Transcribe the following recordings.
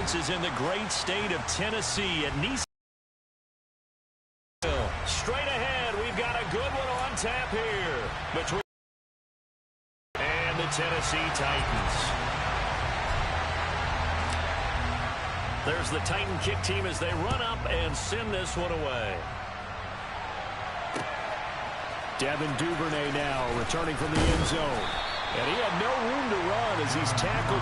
conference is in the great state of Tennessee at NEFL. Straight ahead, we've got a good one on tap here between and the Tennessee Titans. There's the Titan kick team as they run up and send this one away. Devin Duvernay now returning from the end zone. And he had no room to run as he's tackled.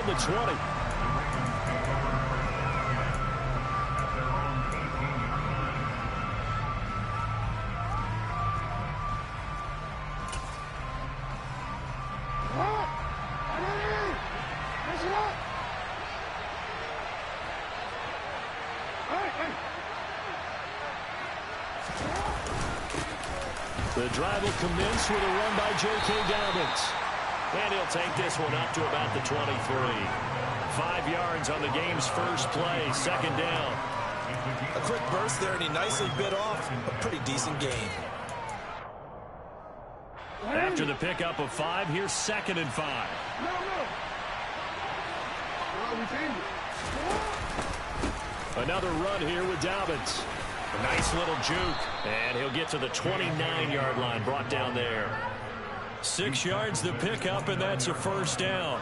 The 20. The drive will commence with a run by J.K. Dobbins. And he'll take this one up to about the 23. 5 yards on the game's first play, second down. A quick burst there, and he nicely bit off a pretty decent gain. After the pickup of 5, here's 2nd and 5. Another run here with Dobbins. A nice little juke. And he'll get to the 29-yard line, brought down there. 6 yards the pickup, and that's a first down.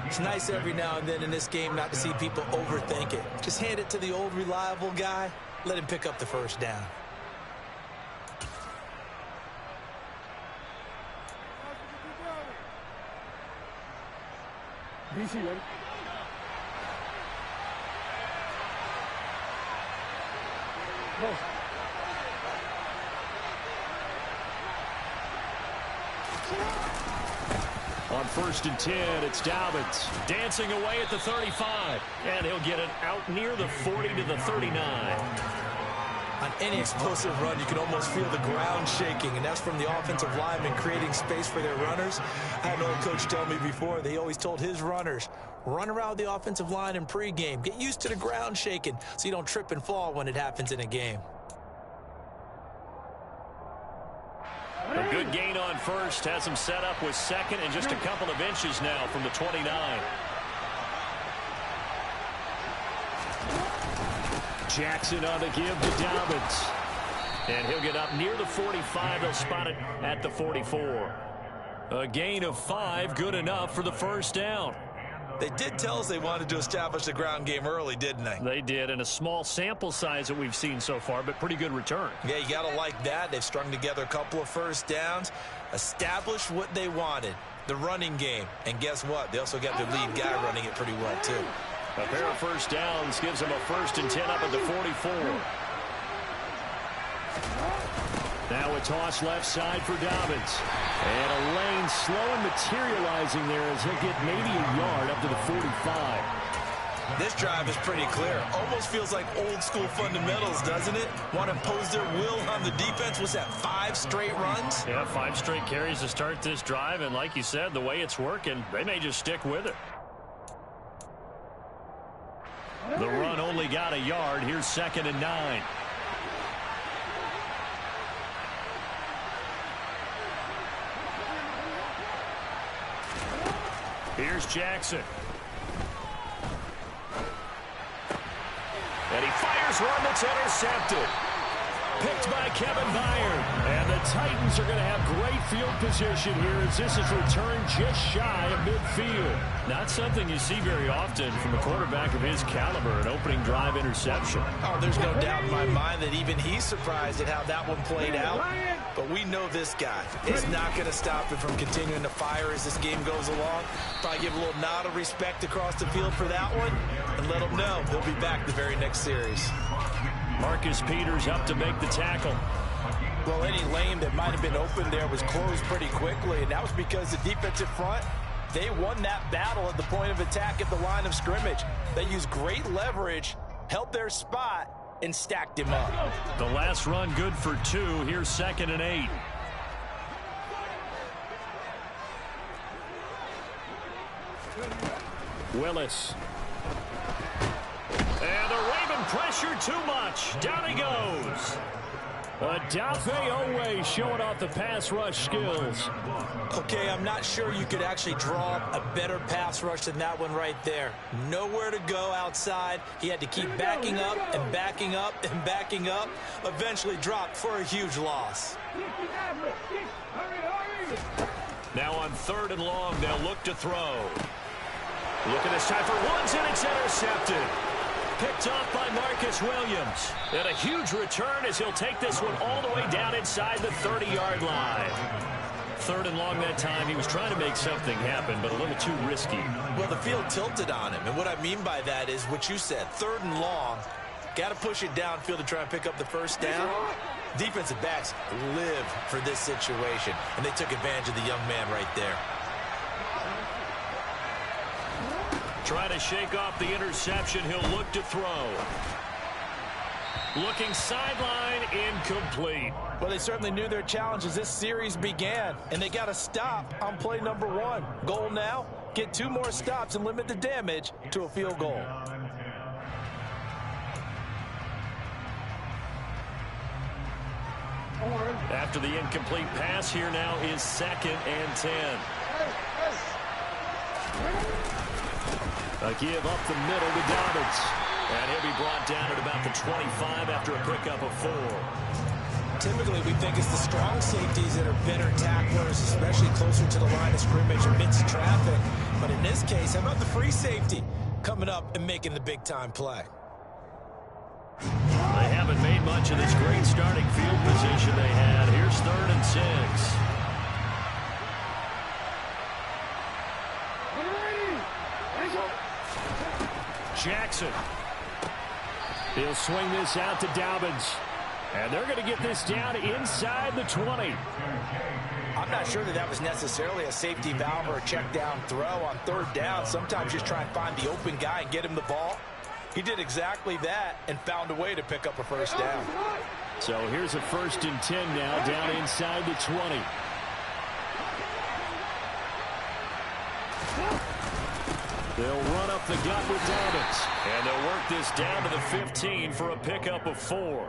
It's nice every now and then in this game not to see people overthink it. Just hand it to the old reliable guy. Let him pick up the first down. On 1st and 10, it's Dobbins dancing away at the 35, and he'll get it out near the 40 to the 39. On any explosive run, you can almost feel the ground shaking, and that's from the offensive linemen creating space for their runners. I had an old coach tell me before, they always told his runners, run around the offensive line in pregame. Get used to the ground shaking so you don't trip and fall when it happens in a game. A good gain on first has him set up with 2nd and just a couple of inches now from the 29. Jackson on the give to Dobbins. And he'll get up near the 45. They'll spot it at the 44. A gain of 5, good enough for the first down. They did tell us they wanted to establish the ground game early, didn't they? They did, in a small sample size that we've seen so far, but pretty good return. Yeah, you got to like that. They've strung together a couple of first downs, established what they wanted, the running game. And guess what? They also got their lead guy running it pretty well, too. A pair of first downs gives them a 1st and 10 up at the 44. Now a toss left side for Dobbins. And a lane slow and materializing there as he'll get maybe a yard up to the 45. This drive is pretty clear. Almost feels like old school fundamentals, doesn't it? Want to impose their will on the defense. Was that 5 straight runs? Yeah, 5 straight carries to start this drive. And like you said, the way it's working, they may just stick with it. The run only got a yard. Here's 2nd and 9. Here's Jackson. And he fires one that's intercepted. Picked by Kevin Byard. And the Titans are going to have great field position here as this is returned just shy of midfield. Not something you see very often from a quarterback of his caliber, an opening drive interception. Oh, there's no doubt in my mind that even he's surprised at how that one played out. But we know this guy is not going to stop him from continuing to fire as this game goes along. Probably give a little nod of respect across the field for that one and let him know he'll be back the very next series. Marcus Peters up to make the tackle. Well, any lane that might have been open there was closed pretty quickly, and that was because the defensive front, they won that battle at the point of attack at the line of scrimmage. They used great leverage, held their spot, and stacked him up. The last run good for 2. Here's 2nd and 8. Willis. And the Raven pressure too much. Down he goes. Adafe Owe showing off the pass rush skills. Okay, I'm not sure you could actually draw up a better pass rush than that one right there. Nowhere to go outside. He had to keep backing up and backing up and backing up. Eventually dropped for a huge loss. Now on 3rd and long, they'll look to throw. Look at this time for ones, and it's intercepted. Picked off by Marcus Williams. And a huge return as he'll take this one all the way down inside the 30-yard line. 3rd and long that time. He was trying to make something happen, but a little too risky. Well, the field tilted on him. And what I mean by that is what you said. 3rd and long. Got to push it downfield to try and pick up the first down. Defensive backs live for this situation. And they took advantage of the young man right there. Try to shake off the interception. He'll look to throw. Looking sideline, incomplete. Well, they certainly knew their challenge as this series began, and they got to stop on play number 1. Goal now, get 2 more stops and limit the damage to a field goal. After the incomplete pass, here now is 2nd and 10. A give up the middle to Dobbins. And he'll be brought down at about the 25 after a pickup of 4. Typically, we think it's the strong safeties that are better tacklers, especially closer to the line of scrimmage amidst traffic. But in this case, how about the free safety coming up and making the big-time play? They haven't made much of this great starting field position they had. Here's 3rd and 6. Jackson. He'll swing this out to Dobbins. And they're going to get this down inside the 20. I'm not sure that was necessarily a safety valve or a check down throw on 3rd down. Sometimes just try and find the open guy and get him the ball. He did exactly that and found a way to pick up a first down. So here's a 1st and 10 now down inside the 20. They'll run up the gut with Dobbins. And they'll work this down to the 15 for a pickup of 4.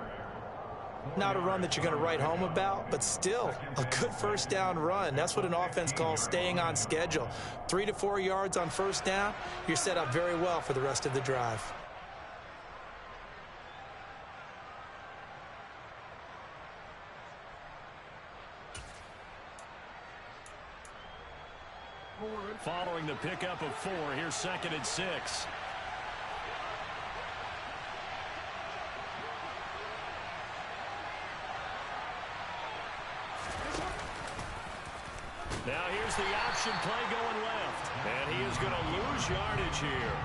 Not a run that you're going to write home about, but still a good first down run. That's what an offense calls staying on schedule. 3 to 4 yards on first down, you're set up very well for the rest of the drive. following the pickup of 4. Here's 2nd and 6. Now here's the option play going left. And he is going to lose yardage here.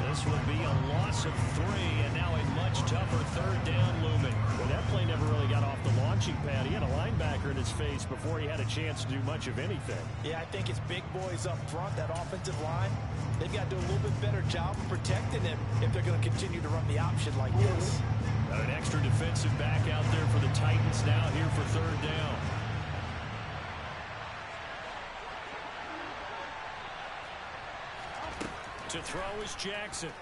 This would be a loss of 3, and now a much tougher 3rd down looming. Well, that play never really got off the launching pad. He had a linebacker in his face before he had a chance to do much of anything. Yeah, I think it's big boys up front, that offensive line. They've got to do a little bit better job of protecting him if they're going to continue to run the option like this. Got an extra defensive back out there for the Titans now here for 3rd down. To throw is Jackson.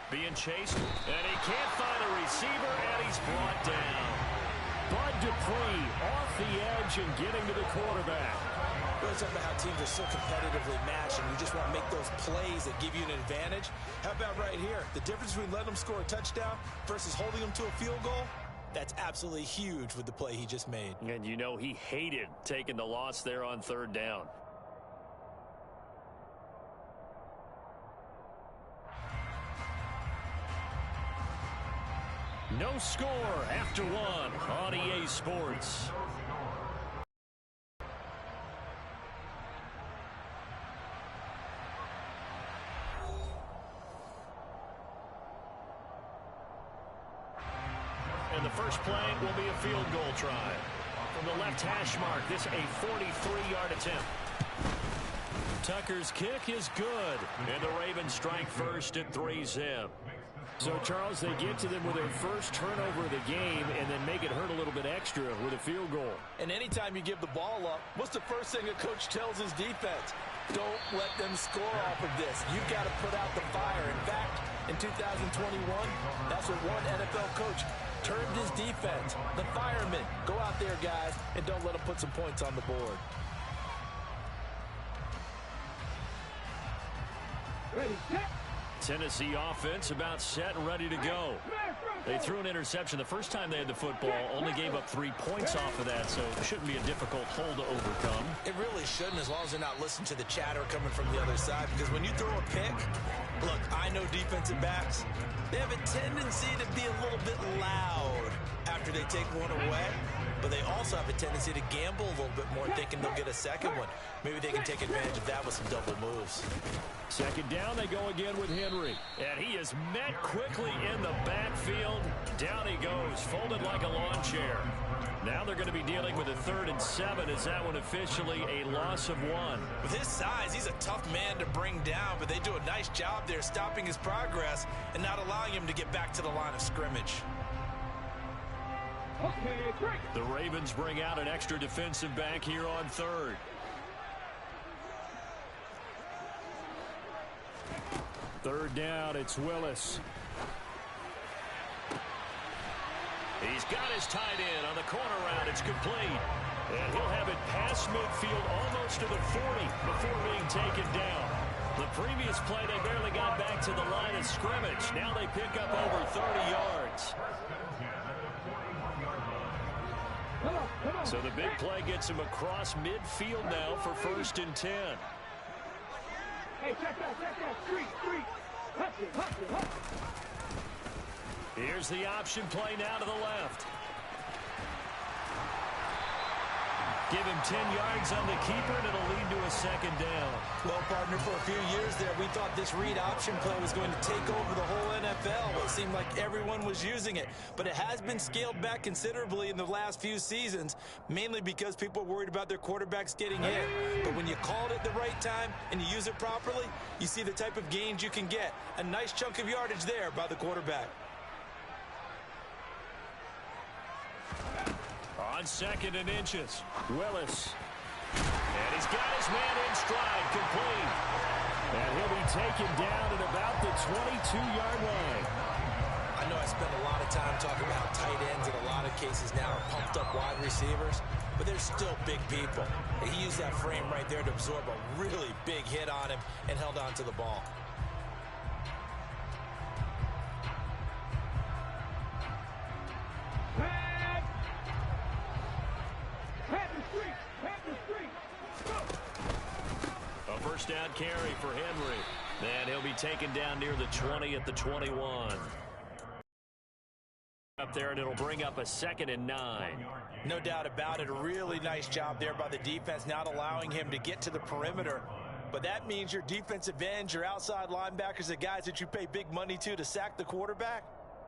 Being chased, and he can't find a receiver, and he's brought down. Bud Dupree off the edge and getting to the quarterback. It's about how teams are so competitively matched, and you just want to make those plays that give you an advantage. How about right here? The difference between letting them score a touchdown versus holding them to a field goal, that's absolutely huge with the play he just made. And you know he hated taking the loss there on 3rd down. No score after 1 on EA Sports. And the first play will be a field goal try. From the left hash mark, this a 43-yard attempt. Tucker's kick is good. And the Ravens strike first at 3-zip. So, Charles, they get to them with their first turnover of the game and then make it hurt a little bit extra with a field goal. And anytime you give the ball up, what's the first thing a coach tells his defense? Don't let them score off of this. You've got to put out the fire. In fact, in 2021, that's what one NFL coach termed his defense. The firemen. Go out there, guys, and don't let them put some points on the board. Ready, set. Tennessee offense about set and ready to go. They threw an interception the first time they had the football, only gave up 3 points off of that, so it shouldn't be a difficult hole to overcome. It really shouldn't, as long as they're not listening to the chatter coming from the other side, because when you throw a pick, look, I know defensive backs, they have a tendency to be a little bit loud after they take one away, but they also have a tendency to gamble a little bit more, thinking they'll get a second one. Maybe they can take advantage of that with some double moves. 2nd down, they go again with Henry. And he is met quickly in the backfield. Down he goes, folded like a lawn chair. Now they're going to be dealing with a 3rd and 7. Is that one officially a loss of 1? With his size, he's a tough man to bring down, but they do a nice job there stopping his progress and not allowing him to get back to the line of scrimmage. Okay, great. The Ravens bring out an extra defensive back here on 3rd. Third down, it's Willis. He's got his tight end on the corner route. It's complete. And he'll have it past midfield almost to the 40 before being taken down. The previous play, they barely got back to the line of scrimmage. Now they pick up over 30 yards. So the big play gets him across midfield now for 1st and 10. Hey, check that. Street. Hustle. Here's the option play now to the left. Give him 10 yards on the keeper, and it'll lead to a 2nd down. Well, partner, for a few years there, we thought this read option play was going to take over the whole NFL. It seemed like everyone was using it, but it has been scaled back considerably in the last few seasons, mainly because people are worried about their quarterbacks getting hit. But when you call it at the right time and you use it properly, you see the type of gains you can get. A nice chunk of yardage there by the quarterback. On 2nd and inches, Willis. And he's got his man in stride, complete. And he'll be taken down at about the 22-yard line. I know I spend a lot of time talking about tight ends in a lot of cases now are pumped up wide receivers, but they're still big people. And he used that frame right there to absorb a really big hit on him and held on to the ball. carry for Henry. And he'll be taken down near the 20 at the 21. Up there, and it'll bring up a 2nd and 9. No doubt about it. A really nice job there by the defense, not allowing him to get to the perimeter. But that means your defensive ends, your outside linebackers, the guys that you pay big money to sack the quarterback,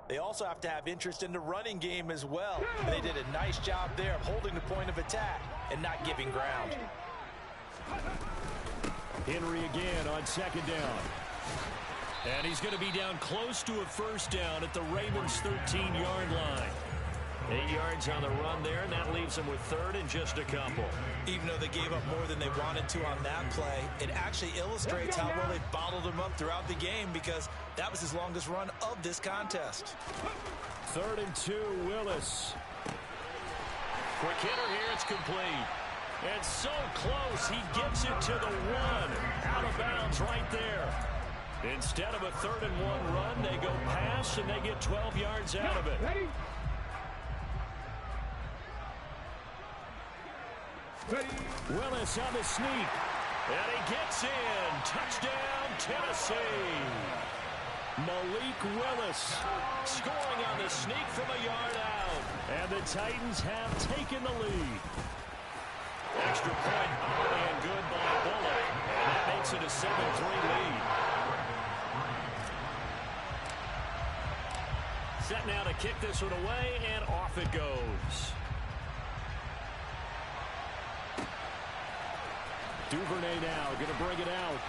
they also have to have interest in the running game as well. And they did a nice job there of holding the point of attack and not giving ground. Henry again on 2nd down. And he's going to be down close to a 1st down at the Ravens' 13-yard line. 8 yards on the run there, and that leaves them with 3rd and just a couple. Even though they gave up more than they wanted to on that play, it actually illustrates how well they bottled him up throughout the game, because that was his longest run of this contest. 3rd and 2, Willis. Quick hitter here, it's complete. And so close, he gets it to the 1. Out of bounds right there. Instead of a 3rd and 1 run, they go pass, and they get 12 yards out of it. Willis on the sneak. And he gets in. Touchdown, Tennessee. Malik Willis scoring on the sneak from a yard out. And the Titans have taken the lead. Extra point, and good by Bullock. And that makes it a 7-3 lead. Set now to kick this one away, and off it goes. Duvernay now going to bring it out.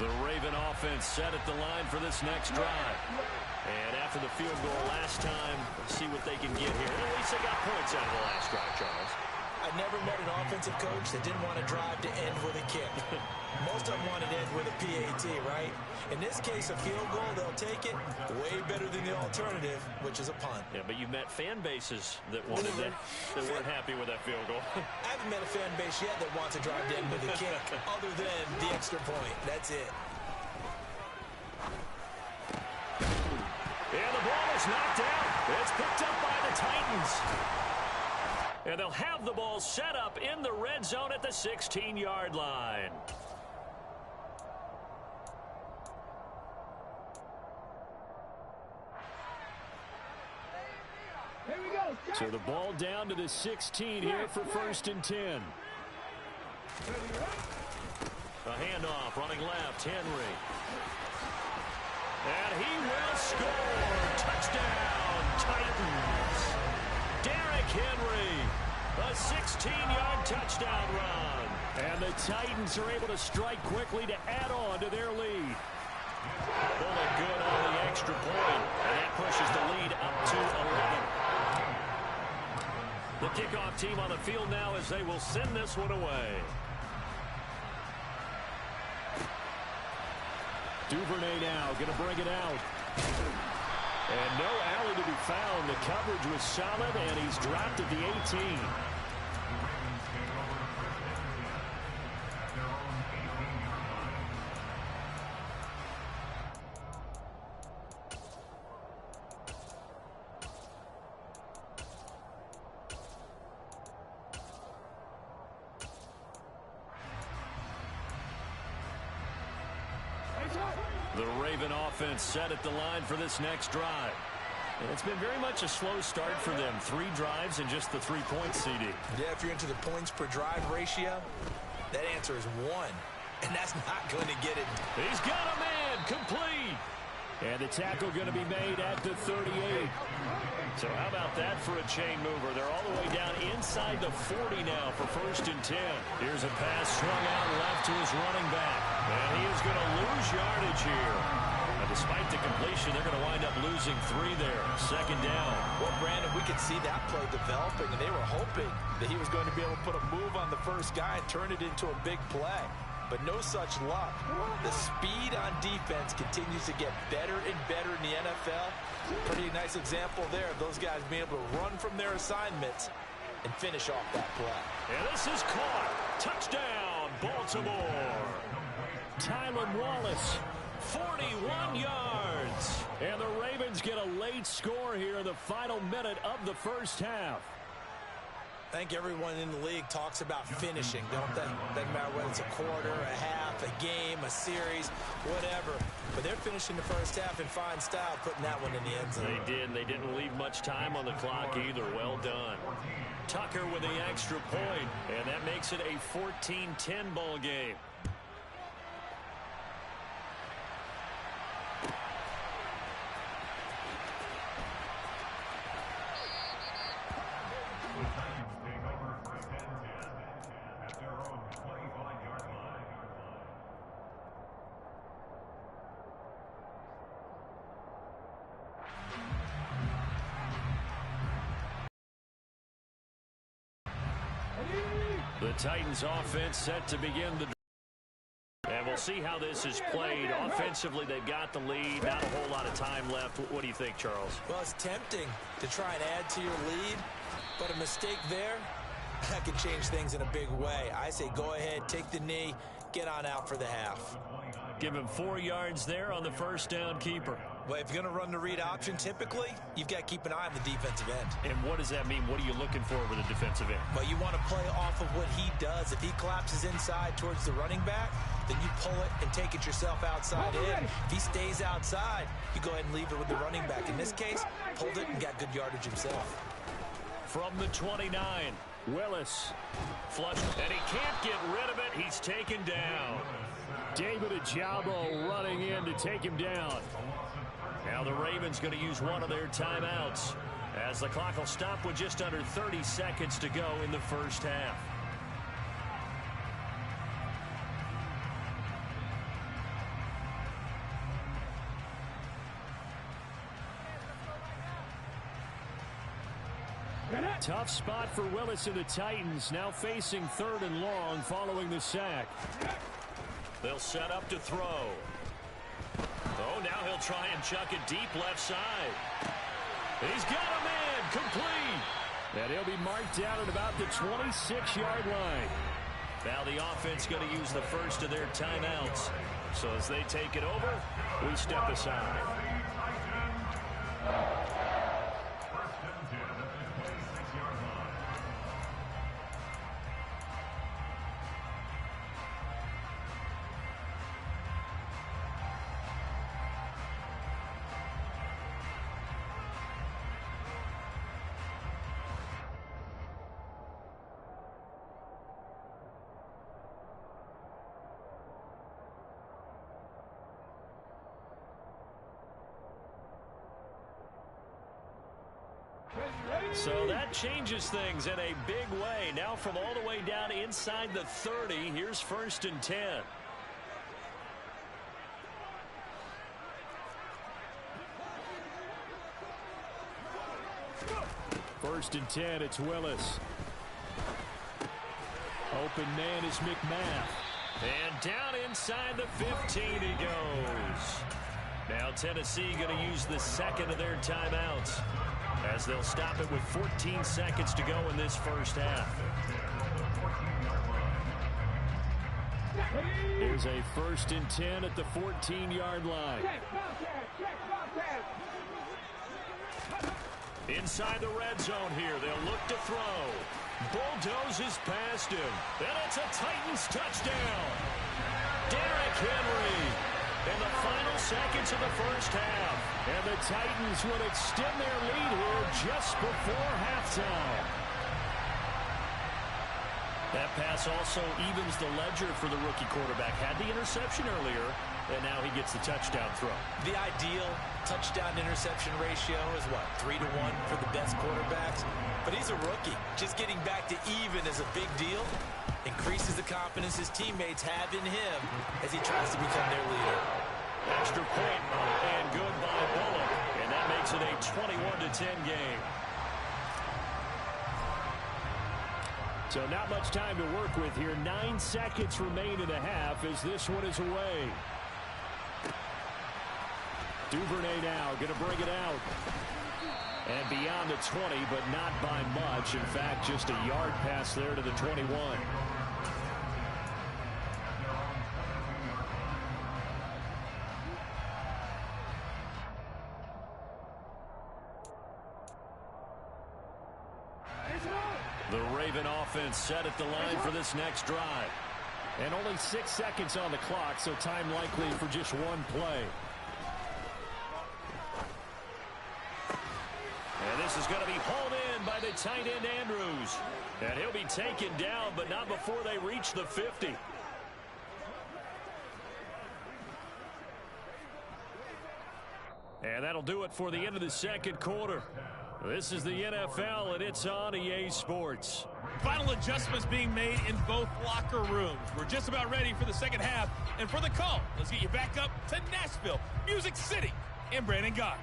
The Raven offense set at the line for this next drive. And after the field goal last time, let's see what they can get here. At least they got points out of the last drive, Charles. I never met an offensive coach that didn't want to drive to end with a kick. Most of them want to end with a PAT, right? In this case, a field goal, they'll take it. Way better than the alternative, which is a punt. Yeah, but you've met fan bases that wanted that weren't happy with that field goal. I haven't met a fan base yet that wants to drive to end with a kick, other than the extra point. That's it. And the ball is knocked out. It's picked up by the Titans. And they'll have the ball set up in the red zone at the 16-yard line. Here we go. So the ball down to the 16 here for 1st and 10. A handoff, running left, Henry. And he will score. Touchdown, Titans. Derrick Henry, a 16-yard touchdown run. And the Titans are able to strike quickly to add on to their lead. Bullet good on the extra point, and that pushes the lead up to 11. The kickoff team on the field now as they will send this one away. Duvernay now going to bring it out. And no alley to be found. The coverage was solid, and he's dropped at the 18. The Raven offense set at the line for this next drive. And it's been very much a slow start for them. 3 drives and just the 3 points, CD. Yeah, if you're into the points per drive ratio, that answer is 1. And that's not going to get it. He's got a man, complete. And the tackle going to be made at the 38. So how about that for a chain mover? They're all the way down inside the 40 now for 1st and 10. Here's a pass swung out left to his running back. And he is going to lose yardage here. Now, despite the completion, they're going to wind up losing 3 there. 2nd down. Well, Brandon, we could see that play developing, and they were hoping that he was going to be able to put a move on the first guy and turn it into a big play. But no such luck. The speed on defense continues to get better and better in the NFL. Pretty nice example there of those guys being able to run from their assignments and finish off that play. And this is caught. Touchdown, Baltimore. Tylan Wallace 41 yards. And the Ravens get a late score here in the final minute of the first half. I think everyone in the league talks about finishing, don't they? Doesn't matter whether it's a quarter, a half, a game, a series, whatever. But they're finishing the first half in fine style, putting that one in the end zone. They did, and they didn't leave much time on the clock either. Well done. Tucker with the extra point, and that makes it a 14-10 ball game. The Titans offense set to begin the drive. And we'll see how this is played. Offensively, they've got the lead. Not a whole lot of time left. What do you think, Charles? Well, it's tempting to try and add to your lead, but a mistake there, that could change things in a big way. I say go ahead, take the knee, get on out for the half. Give him 4 yards there on the first down keeper. Well, if you're going to run the read option, typically, you've got to keep an eye on the defensive end. And what does that mean? What are you looking for with a defensive end? Well, you want to play off of what he does. If he collapses inside towards the running back, then you pull it and take it yourself outside in. If he stays outside, you go ahead and leave it with the running back. In this case, pulled it and got good yardage himself. From the 29, Willis. Flush, and he can't get rid of it. He's taken down. David Ajabo running in to take him down. Now the Ravens going to use one of their timeouts as the clock will stop with just under 30 seconds to go in the first half. Tough spot for Willis and the Titans, now facing 3rd and long following the sack. They'll set up to throw. Oh, now he'll try and chuck it deep left side. He's got a man, complete. And he'll be marked down at about the 26-yard line. Now the offense going to use the first of their timeouts. So as they take it over, we step aside. So that changes things in a big way. Now from all the way down inside the 30, here's 1st and 10. First and 10, it's Willis. Open man is McMath. And down inside the 15 he goes. Now Tennessee going to use the second of their timeouts, as they'll stop it with 14 seconds to go in this first half. Here's a 1st and 10 at the 14-yard line. Inside the red zone here, they'll look to throw. Bulldozes past him. And it's a Titans touchdown. Derrick Henry in the final seconds of the first half. And the Titans will extend their lead here just before halftime. That pass also evens the ledger for the rookie quarterback. Had the interception earlier, and now he gets the touchdown throw. The ideal touchdown-interception ratio is what, 3 to 1 for the best quarterbacks? But he's a rookie. Just getting back to even is a big deal. Increases the confidence his teammates have in him as he tries to become their leader. Extra point and good by Bullock. And that makes it a 21-10 game. So not much time to work with here. 9 seconds remain in the half as this one is away. Duvernay now going to bring it out. And beyond the 20, but not by much. In fact, just a yard pass there to the 21. The Raven offense set at the line for this next drive. And only 6 seconds on the clock, so time likely for just one play. And this is going to be hauled in by the tight end Andrews. And he'll be taken down, but not before they reach the 50. And that'll do it for the end of the second quarter. This is the NFL, and it's on EA Sports. Final adjustments being made in both locker rooms. We're just about ready for the second half. And for the call, let's get you back up to Nashville, Music City, and Brandon Gott.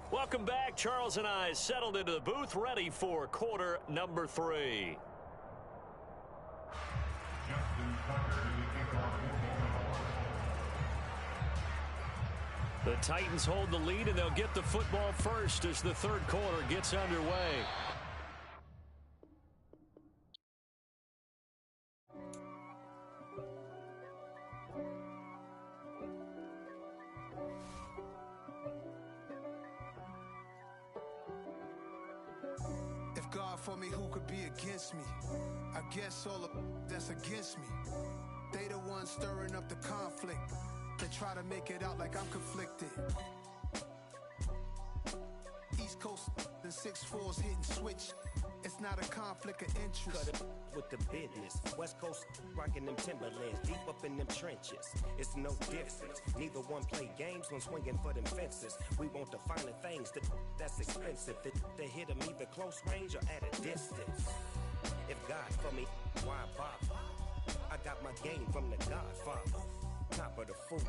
Welcome back. Charles and I settled into the booth, ready for quarter number 3. The Titans hold the lead, and they'll get the football first as the third quarter gets underway. If God for me, who could be against me? I guess all of that's against me. They the ones stirring up the conflict. They try to make it out like I'm conflicted. East Coast and 6'4's hitting switch. It's not a conflict of interest. Cut it with the business. West Coast rocking them Timberlands, deep up in them trenches. It's no difference. Neither one play games when swinging for them fences. We want the finer things that's expensive. They hit them either close range or at a distance. If God for me, why bother? I got my game from the Godfather. Top of the food